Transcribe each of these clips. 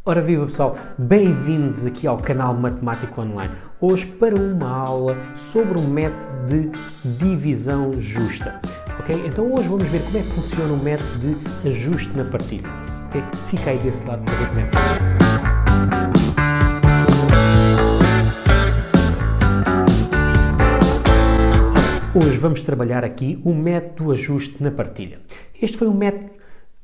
Ora viva pessoal, bem-vindos aqui ao canal Matemática Online. Hoje para uma aula sobre um método de divisão justa. Ok? Então hoje vamos ver como é que funciona o método de ajuste na partilha. Ok? Fica aí desse lado para ver como é que funciona. Hoje vamos trabalhar aqui o método do ajuste na partilha. Este foi um método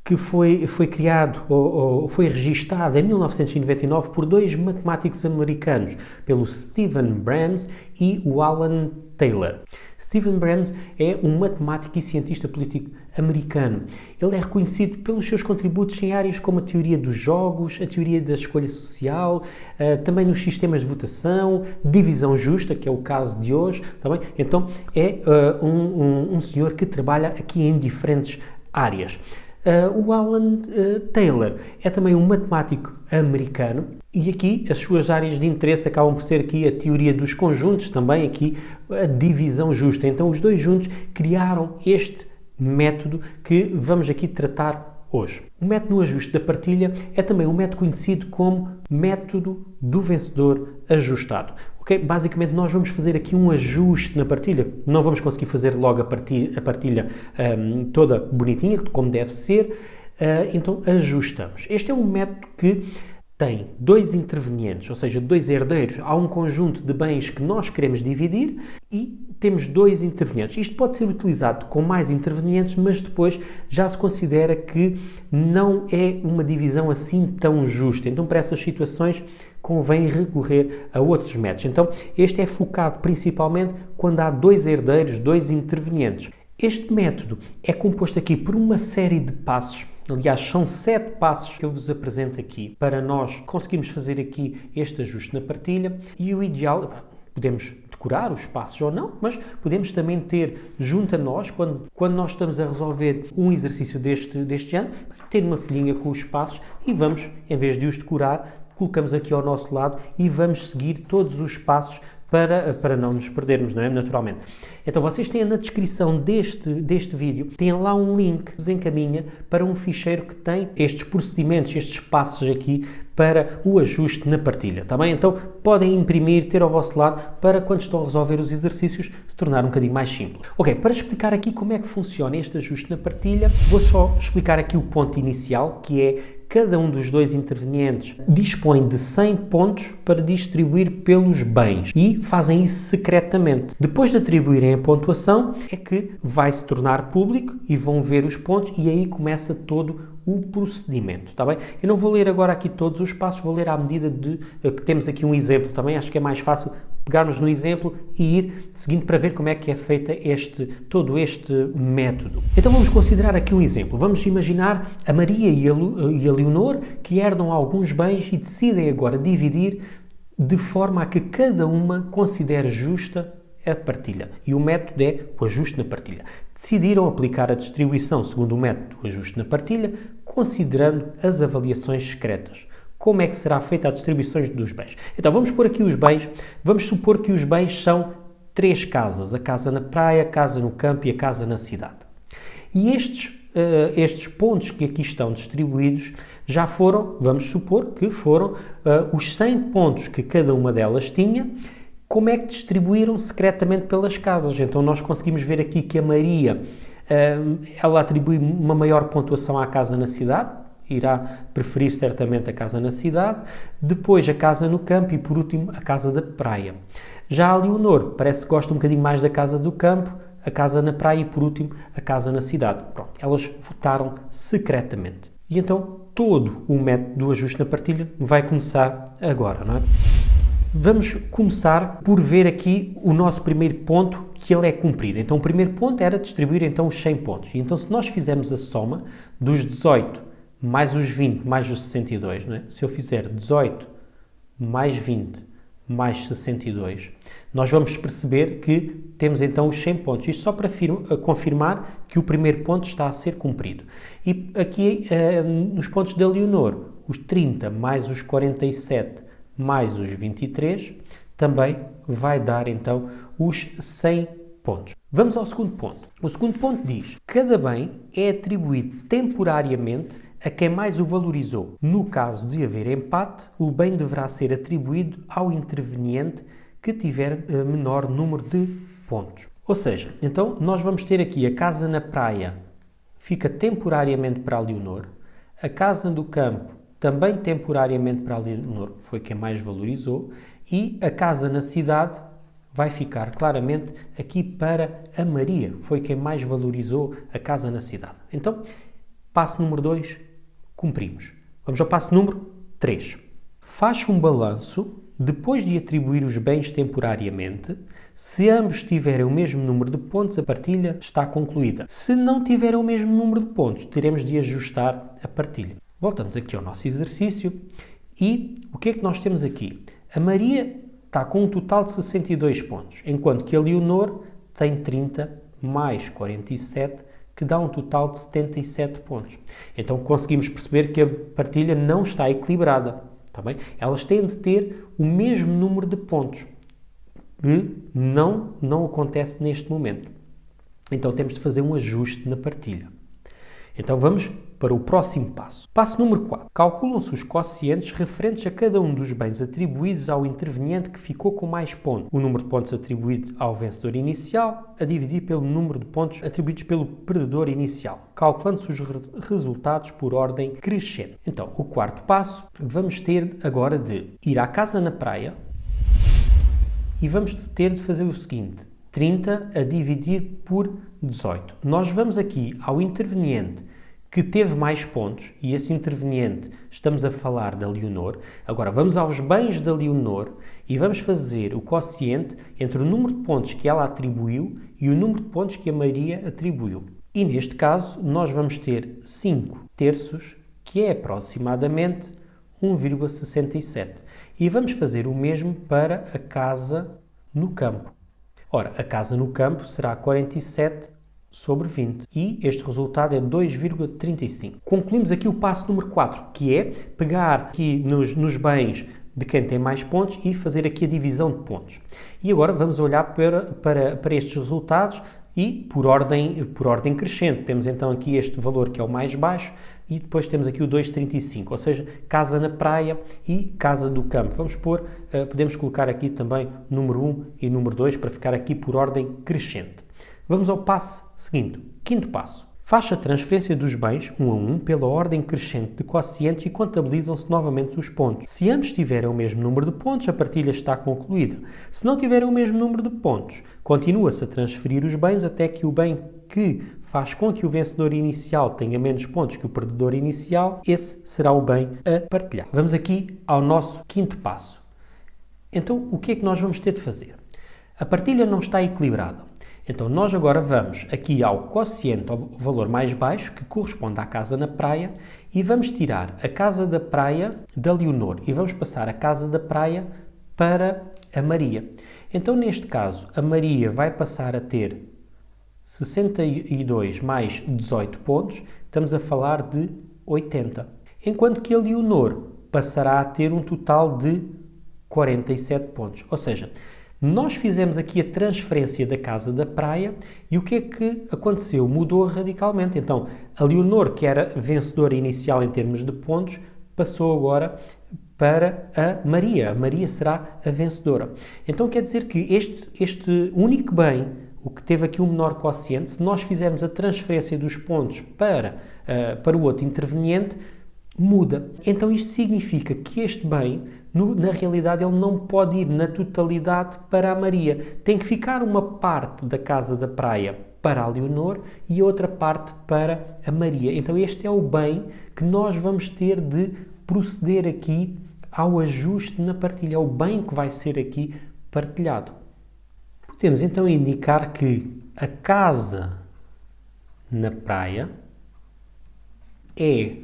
que foi criado ou foi registado em 1999 por dois matemáticos americanos, pelo Stephen Brams e o Alan Taylor. Stephen Brams é um matemático e cientista político americano. Ele é reconhecido pelos seus contributos em áreas como a teoria dos jogos, a teoria da escolha social, também nos sistemas de votação, divisão justa, que é o caso de hoje. Tá bem? Então é um senhor que trabalha aqui em diferentes áreas. O Alan Taylor é também um matemático americano e aqui as suas áreas de interesse acabam por ser aqui a teoria dos conjuntos, também aqui a divisão justa. Então os dois juntos criaram este método que vamos aqui tratar hoje. O método do ajuste da partilha é também um método conhecido como método do vencedor ajustado. Okay? Basicamente nós vamos fazer aqui um ajuste na partilha, não vamos conseguir fazer logo a partilha toda bonitinha, como deve ser, então ajustamos. Este é um método que tem dois intervenientes, ou seja, dois herdeiros. Há um conjunto de bens que nós queremos dividir e temos dois intervenientes. Isto pode ser utilizado com mais intervenientes, mas depois já se considera que não é uma divisão assim tão justa. Então, para essas situações, convém recorrer a outros métodos. Então, este é focado principalmente quando há dois herdeiros, dois intervenientes. Este método é composto aqui por uma série de passos. Aliás, são 7 passos que eu vos apresento aqui para nós conseguirmos fazer aqui este ajuste na partilha. E o ideal, podemos decorar os passos ou não, mas podemos também ter junto a nós, quando nós estamos a resolver um exercício deste género, ter uma folhinha com os passos e vamos, em vez de os decorar, colocamos aqui ao nosso lado e vamos seguir todos os passos para não nos perdermos, não é? Naturalmente. Então, vocês têm na descrição deste vídeo, têm lá um link que vos encaminha para um ficheiro que tem estes procedimentos, estes passos aqui para o ajuste na partilha, tá bem? Então, podem imprimir, ter ao vosso lado, para quando estão a resolver os exercícios, se tornar um bocadinho mais simples. Ok, para explicar aqui como é que funciona este ajuste na partilha, vou só explicar aqui o ponto inicial, que é cada um dos dois intervenientes dispõe de 100 pontos para distribuir pelos bens e fazem isso secretamente. Depois de atribuírem a pontuação, é que vai se tornar público e vão ver os pontos e aí começa todo o procedimento, está bem? Eu não vou ler agora aqui todos os passos, vou ler à medida de que temos aqui um exemplo também, acho que é mais fácil pegarmos no exemplo e ir seguindo para ver como é que é feita todo este método. Então vamos considerar aqui um exemplo. Vamos imaginar a Maria e a Leonor que herdam alguns bens e decidem agora dividir de forma a que cada uma considere justa a partilha. E o método é o ajuste na partilha. Decidiram aplicar a distribuição segundo o método do ajuste na partilha, considerando as avaliações secretas. Como é que será feita a distribuição dos bens? Então, vamos pôr aqui os bens. Vamos supor que os bens são 3 casas. A casa na praia, a casa no campo e a casa na cidade. E estes pontos que aqui estão distribuídos já foram, vamos supor que foram os 100 pontos que cada uma delas tinha. Como é que distribuíram secretamente pelas casas? Então, nós conseguimos ver aqui que a Maria, ela atribui uma maior pontuação à casa na cidade, irá preferir certamente a casa na cidade, depois a casa no campo e, por último, a casa da praia. Já a Leonor parece que gosta um bocadinho mais da casa do campo, a casa na praia e, por último, a casa na cidade. Pronto, elas votaram secretamente. E então, todo o método do ajuste na partilha vai começar agora, não é? Vamos começar por ver aqui o nosso primeiro ponto, que ele é cumprido. Então, o primeiro ponto era distribuir então os 100 pontos. E então, se nós fizermos a soma dos 18 mais os 20 mais os 62, não é? Se eu fizer 18 mais 20 mais 62, nós vamos perceber que temos então os 100 pontos. Isto só para confirmar que o primeiro ponto está a ser cumprido. E aqui, nos pontos da Leonor, os 30 mais os 47 mais os 23, também vai dar então os 100 pontos. Vamos ao segundo ponto. O segundo ponto diz: cada bem é atribuído temporariamente a quem mais o valorizou. No caso de haver empate, o bem deverá ser atribuído ao interveniente que tiver menor número de pontos. Ou seja, então nós vamos ter aqui a casa na praia, fica temporariamente para a Leonor, a casa do campo também temporariamente para a Leonor, foi quem mais valorizou, e a casa na cidade vai ficar claramente aqui para a Maria, foi quem mais valorizou a casa na cidade. Então, passo número 2, cumprimos. Vamos ao passo número 3. Faz um balanço, depois de atribuir os bens temporariamente. Se ambos tiverem o mesmo número de pontos, a partilha está concluída. Se não tiverem o mesmo número de pontos, teremos de ajustar a partilha. Voltamos aqui ao nosso exercício e o que é que nós temos aqui? A Maria está com um total de 62 pontos, enquanto que a Leonor tem 30 mais 47, que dá um total de 77 pontos. Então conseguimos perceber que a partilha não está equilibrada. Tá bem? Elas têm de ter o mesmo número de pontos, que não acontece neste momento. Então temos de fazer um ajuste na partilha. Então vamos para o próximo passo. Passo número 4. Calculam-se os quocientes referentes a cada um dos bens atribuídos ao interveniente que ficou com mais pontos. O número de pontos atribuído ao vencedor inicial a dividir pelo número de pontos atribuídos pelo perdedor inicial, calculando-se os resultados por ordem crescente. Então, o quarto passo, vamos ter agora de ir à casa na praia e vamos ter de fazer o seguinte: 30 a dividir por 18. Nós vamos aqui ao interveniente que teve mais pontos, e esse interveniente, estamos a falar da Leonor. Agora, vamos aos bens da Leonor e vamos fazer o quociente entre o número de pontos que ela atribuiu e o número de pontos que a Maria atribuiu. E neste caso, nós vamos ter 5 terços, que é aproximadamente 1,67. E vamos fazer o mesmo para a casa no campo. Ora, a casa no campo será 47 sobre 20 e este resultado é 2,35. Concluímos aqui o passo número 4, que é pegar aqui nos bens de quem tem mais pontos e fazer aqui a divisão de pontos. E agora vamos olhar para estes resultados e por ordem crescente. Temos então aqui este valor que é o mais baixo e depois temos aqui o 2,35, ou seja, casa na praia e casa do campo. Vamos podemos colocar aqui também número 1 e número 2 para ficar aqui por ordem crescente. Vamos ao passo seguinte. Quinto passo. Faz a transferência dos bens, 1 a 1, pela ordem crescente de quocientes e contabilizam-se novamente os pontos. Se ambos tiverem o mesmo número de pontos, a partilha está concluída. Se não tiverem o mesmo número de pontos, continua-se a transferir os bens até que o bem que faz com que o vencedor inicial tenha menos pontos que o perdedor inicial, esse será o bem a partilhar. Vamos aqui ao nosso quinto passo. Então, o que é que nós vamos ter de fazer? A partilha não está equilibrada. Então, nós agora vamos aqui ao quociente, ao valor mais baixo, que corresponde à casa na praia, e vamos tirar a casa da praia da Leonor e vamos passar a casa da praia para a Maria. Então, neste caso, a Maria vai passar a ter 62 mais 18 pontos, estamos a falar de 80. Enquanto que a Leonor passará a ter um total de 47 pontos. Ou seja, nós fizemos aqui a transferência da casa da praia e o que é que aconteceu? Mudou radicalmente. Então, a Leonor, que era vencedora inicial em termos de pontos, passou agora para a Maria. A Maria será a vencedora. Então, quer dizer que este único bem, o que teve aqui um menor quociente, se nós fizermos a transferência dos pontos para o outro interveniente, muda. Então, isto significa que este bem, na realidade, ele não pode ir na totalidade para a Maria. Tem que ficar uma parte da casa da praia para a Leonor e outra parte para a Maria. Então, este é o bem que nós vamos ter de proceder aqui ao ajuste na partilha. É o bem que vai ser aqui partilhado. Podemos então indicar que a casa na praia é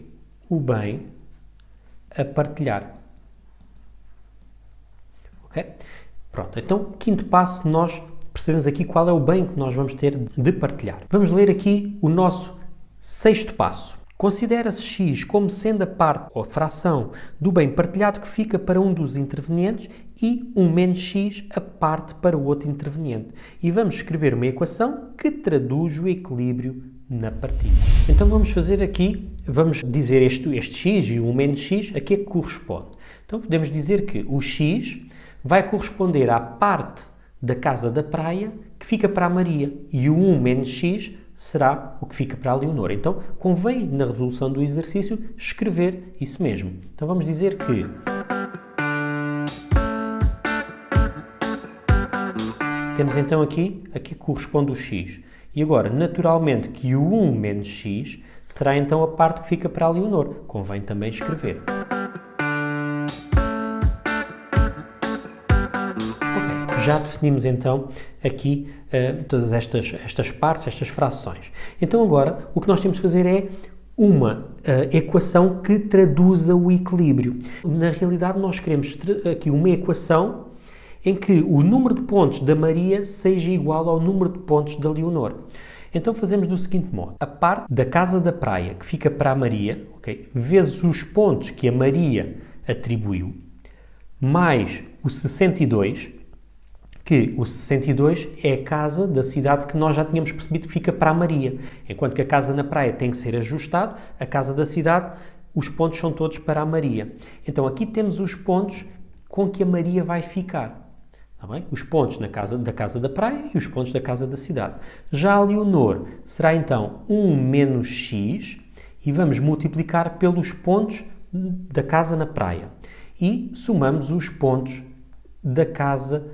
o bem a partilhar. Ok? Pronto, então, quinto passo, nós percebemos aqui qual é o bem que nós vamos ter de partilhar. Vamos ler aqui o nosso sexto passo. Considera-se x como sendo a parte ou fração do bem partilhado que fica para um dos intervenientes e 1 menos x a parte para o outro interveniente. E vamos escrever uma equação que traduz o equilíbrio na partilha. Então vamos fazer aqui, vamos dizer este x e o menos x, a que é que corresponde? Então podemos dizer que o x vai corresponder à parte da casa da praia que fica para a Maria e o 1 menos x será o que fica para a Leonor. Então convém na resolução do exercício escrever isso mesmo. Então vamos dizer que temos então aqui a que corresponde o x. E agora, naturalmente, que o 1 menos x será então a parte que fica para a Leonor. Convém também escrever. Ok, já definimos então aqui todas estas partes, estas frações. Então agora, o que nós temos de fazer é uma equação que traduza o equilíbrio. Na realidade, nós queremos aqui uma equação em que o número de pontos da Maria seja igual ao número de pontos da Leonor. Então fazemos do seguinte modo. A parte da casa da praia que fica para a Maria, okay, vezes os pontos que a Maria atribuiu, mais o 62, que o 62 é a casa da cidade que nós já tínhamos percebido que fica para a Maria. Enquanto que a casa na praia tem que ser ajustado, a casa da cidade, os pontos são todos para a Maria. Então aqui temos os pontos com que a Maria vai ficar. Bem? Os pontos da casa da praia e os pontos da casa da cidade. Já a Leonor será então 1 menos x e vamos multiplicar pelos pontos da casa na praia. E somamos os pontos da casa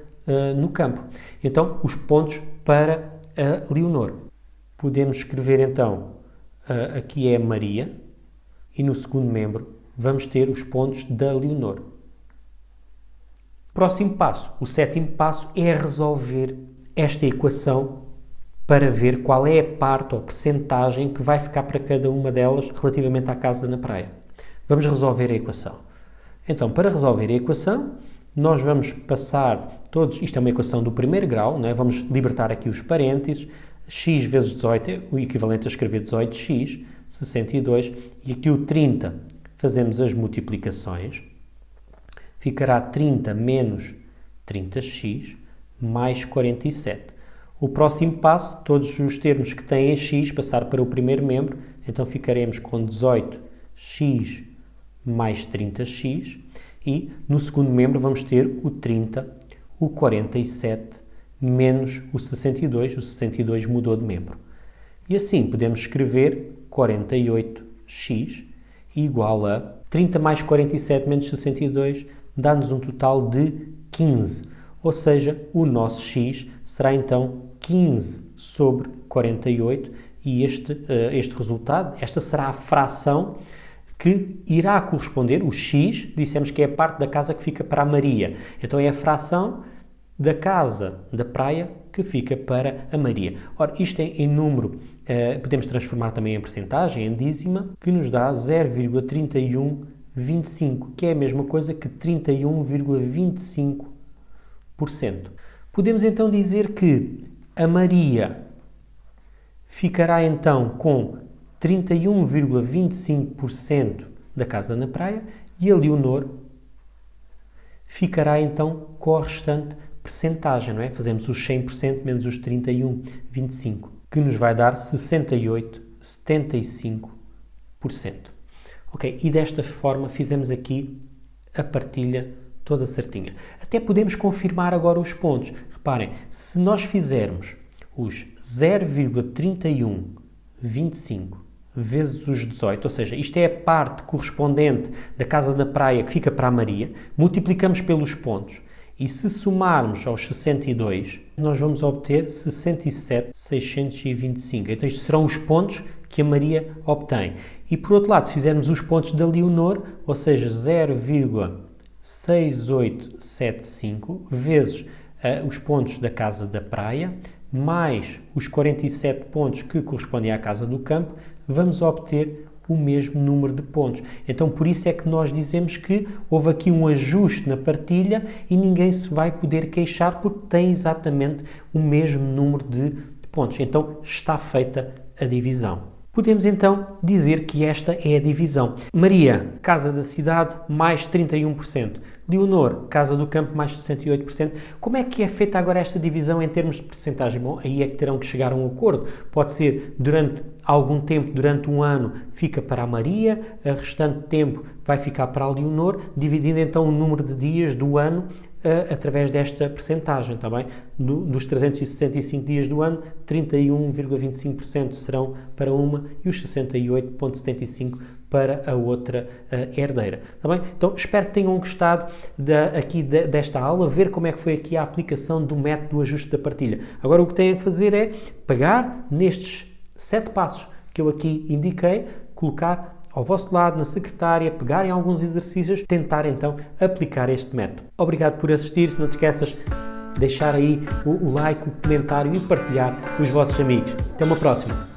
no campo. Então, os pontos para a Leonor. Podemos escrever então, aqui é a Maria e no segundo membro vamos ter os pontos da Leonor. Próximo passo, o sétimo passo, é resolver esta equação para ver qual é a parte ou percentagem que vai ficar para cada uma delas relativamente à casa na praia. Vamos resolver a equação. Então, para resolver a equação, nós vamos passar todos, isto é uma equação do primeiro grau, não é? Vamos libertar aqui os parênteses, x vezes 18 é o equivalente a escrever 18x, 62, e aqui o 30, fazemos as multiplicações. Ficará 30 menos 30x mais 47. O próximo passo, todos os termos que têm x, passar para o primeiro membro, então ficaremos com 18x mais 30x e no segundo membro vamos ter o 30, o 47 menos o 62 mudou de membro. E assim podemos escrever 48x igual a 30 mais 47 menos 62 dá-nos um total de 15, ou seja, o nosso x será então 15 sobre 48 e este resultado, esta será a fração que irá corresponder, o x, dissemos que é a parte da casa que fica para a Maria, então é a fração da casa da praia que fica para a Maria. Ora, isto é em número, podemos transformar também em percentagem, em dízima, que nos dá 0,3125, que é a mesma coisa que 31,25%. Podemos então dizer que a Maria ficará então com 31,25% da casa na praia e a Leonor ficará então com a restante percentagem, não é? Fazemos os 100% menos os 31,25%, que nos vai dar 68,75%. Ok, e desta forma fizemos aqui a partilha toda certinha. Até podemos confirmar agora os pontos. Reparem, se nós fizermos os 0,3125 vezes os 18, ou seja, isto é a parte correspondente da casa da praia que fica para a Maria, multiplicamos pelos pontos e se somarmos aos 62, nós vamos obter 67,625. Então estes serão os pontos que a Maria obtém. E por outro lado, se fizermos os pontos da Leonor, ou seja, 0,6875 vezes os pontos da casa da praia, mais os 47 pontos que correspondem à casa do campo, vamos obter o mesmo número de pontos. Então, por isso é que nós dizemos que houve aqui um ajuste na partilha e ninguém se vai poder queixar porque tem exatamente o mesmo número de pontos. Então, está feita a divisão. Podemos então dizer que esta é a divisão. Maria, Casa da Cidade, mais 31%. Leonor, Casa do Campo, mais 68%. Como é que é feita agora esta divisão em termos de percentagem? Bom, aí é que terão que chegar a um acordo. Pode ser durante algum tempo, durante um ano, fica para a Maria, o restante tempo vai ficar para a Leonor, dividindo então o número de dias do ano através desta percentagem, está bem? Dos 365 dias do ano, 31,25% serão para uma e os 68,75% para a outra herdeira, está bem? Então, espero que tenham gostado desta aula, ver como é que foi aqui a aplicação do método do ajuste da partilha. Agora, o que têm que fazer é pegar nestes 7 passos que eu aqui indiquei, colocar ao vosso lado, na secretária, pegarem alguns exercícios, tentar então aplicar este método. Obrigado por assistir, não te esqueças de deixar aí o like, o comentário e partilhar com os vossos amigos. Até uma próxima!